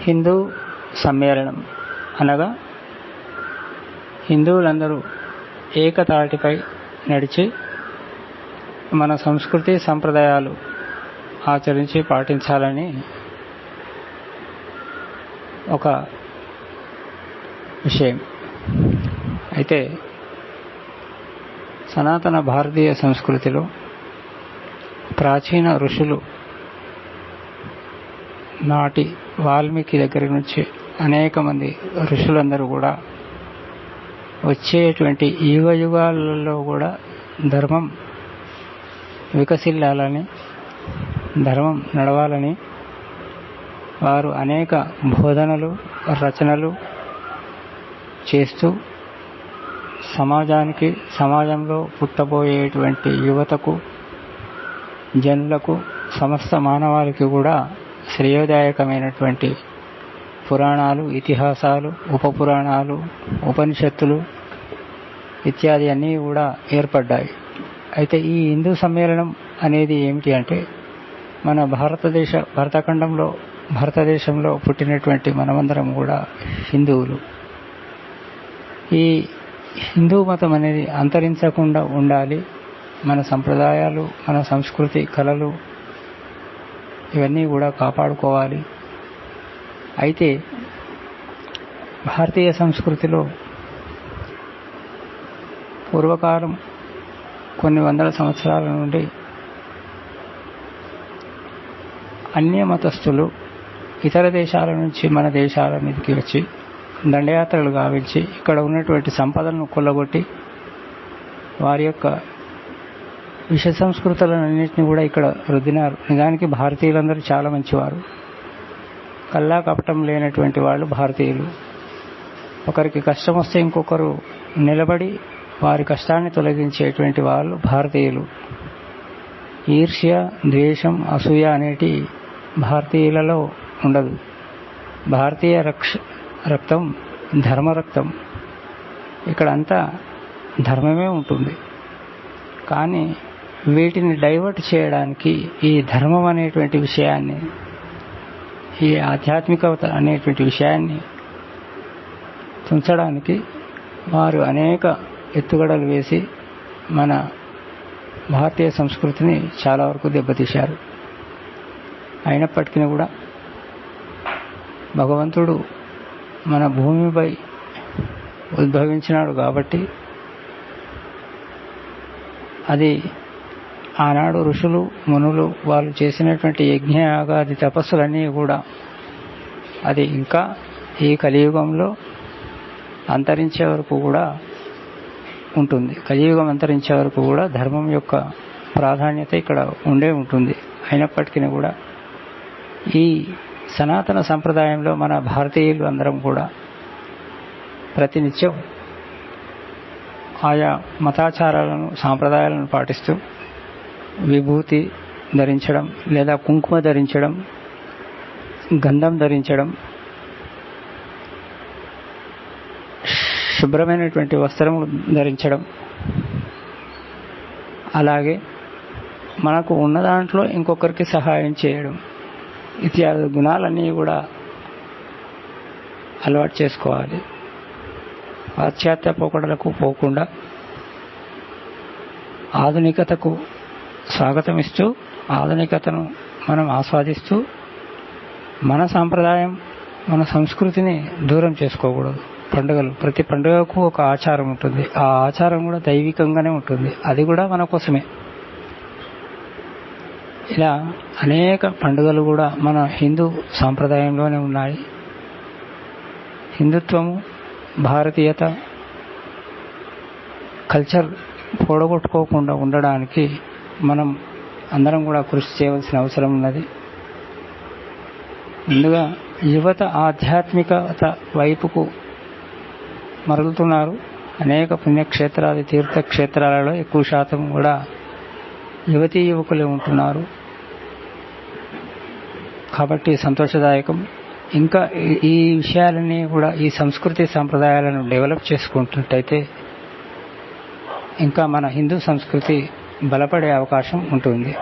హిందూ సమ్మేళనం అనగా హిందువులందరూ ఏకతాటిపై నడిచి మన సంస్కృతి సంప్రదాయాలు ఆచరించి పాటించాలని ఒక విషయం. అయితే సనాతన భారతీయ సంస్కృతిలో ప్రాచీన ఋషులు నాటి వాల్మీకి దగ్గర నుంచి అనేక మంది ఋషులందరూ కూడా వచ్చేటువంటి యుగ యుగాలలో కూడా ధర్మం వికసిల్లాలని, ధర్మం నడవాలని వారు అనేక బోధనలు రచనలు చేస్తూ సమాజంలో పుట్టబోయేటువంటి యువతకు, జనులకు, సమస్త మానవాళికి కూడా శ్రేయోదాయకమైనటువంటి పురాణాలు, ఇతిహాసాలు, ఉపపురాణాలు, ఉపనిషత్తులు ఇత్యాది అన్నీ కూడా ఏర్పడ్డాయి. అయితే ఈ హిందూ సమ్మేళనం అనేది ఏమిటి అంటే, మన భారతదేశంలో పుట్టినటువంటి మనమందరం కూడా హిందువులు. ఈ హిందూ మతం అనేది అంతరించకుండా ఉండాలి. మన సంప్రదాయాలు, మన సంస్కృతి, కళలు ఇవన్నీ కూడా కాపాడుకోవాలి. అయితే భారతీయ సంస్కృతిలో పూర్వకాలం కొన్ని వందల సంవత్సరాల నుండి అన్య మతస్థులు ఇతర దేశాల నుంచి మన దేశాల మీదకి వచ్చి దండయాత్రలు గావించి ఇక్కడ ఉన్నటువంటి సంపదలను కొల్లగొట్టి వారి యొక్క విష సంస్కృతులన్నింటినీ కూడా ఇక్కడ రుద్దినారు. నిజానికి భారతీయులందరూ చాలా మంచివారు, కల్లా కపటం లేనటువంటి వాళ్ళు భారతీయులు. ఒకరికి కష్టం వస్తే ఇంకొకరు నిలబడి వారి కష్టాన్ని తొలగించేటువంటి వాళ్ళు భారతీయులు. ఈర్ష్య, ద్వేషం, అసూయ అనేటి భారతీయులలో ఉండదు. భారతీయ రక్తం ధర్మరక్తం. ఇక్కడంతా ధర్మమే ఉంటుంది. కానీ వీటిని డైవర్ట్ చేయడానికి ఈ ధర్మం అనేటువంటి విషయాన్ని, ఈ ఆధ్యాత్మికత అనేటువంటి విషయాన్ని తుంచడానికి వారు అనేక ఎత్తుగడలు వేసి మన భారతీయ సంస్కృతిని చాలా వరకు దెబ్బతీశారు. అయినప్పటికీ కూడా భగవంతుడు మన భూమిపై ఉద్భవించినాడు కాబట్టి అది ఆనాడు ఋషులు మునులు వాళ్ళు చేసినటువంటి యజ్ఞయాగాది తపస్సులన్నీ కూడా అది ఇంకా ఈ కలియుగంలో అంతరించే వరకు కూడా ఉంటుంది. కలియుగం అంతరించే వరకు కూడా ధర్మం యొక్క ప్రాధాన్యత ఇక్కడ ఉండే ఉంటుంది. అయినప్పటికీ కూడా ఈ సనాతన సంప్రదాయంలో మన భారతీయులు అందరం కూడా ప్రతినిత్యం ఆయా మతాచారాలను, సాంప్రదాయాలను పాటిస్తూ విభూతి ధరించడం, లేదా కుంకుమ ధరించడం, గంధం ధరించడం, శుభ్రమైనటువంటి వస్త్రములు ధరించడం, అలాగే మనకు ఉన్న దాంట్లో ఇంకొకరికి సహాయం చేయడం ఇత్యాది గుణాలన్నీ కూడా అలవాటు చేసుకోవాలి. పాశ్చాత్య పోకడలకు పోకుండా ఆధునికతకు స్వాగతం ఇస్తూ, ఆధునికతను మనం ఆస్వాదిస్తూ మన సాంప్రదాయం, మన సంస్కృతిని దూరం చేసుకోకూడదు. పండుగలు, ప్రతి పండుగకు ఒక ఆచారం ఉంటుంది. ఆ ఆచారం కూడా దైవికంగానే ఉంటుంది. అది కూడా మన కోసమే. ఇలా అనేక పండుగలు కూడా మన హిందూ సాంప్రదాయంలోనే ఉన్నాయి. హిందుత్వము, భారతీయత, కల్చర్ పోడగొట్టుకోకుండా ఉండడానికి మనం అందరం కూడా కృషి చేయవలసిన అవసరం ఉన్నది. ముందుగా యువత ఆధ్యాత్మికత వైపుకు మరలుతున్నారు. అనేక పుణ్యక్షేత్రాలు, తీర్థక్షేత్రాలలో ఎక్కువ శాతం కూడా యువతీ యువకులే ఉంటున్నారు. కాబట్టి సంతోషదాయకం. ఇంకా ఈ విషయాలన్నీ కూడా, ఈ సంస్కృతి సాంప్రదాయాలను డెవలప్ చేసుకుంటున్నట్టయితే ఇంకా మన హిందూ సంస్కృతి బలపడే అవకాశం ఉంటుంది.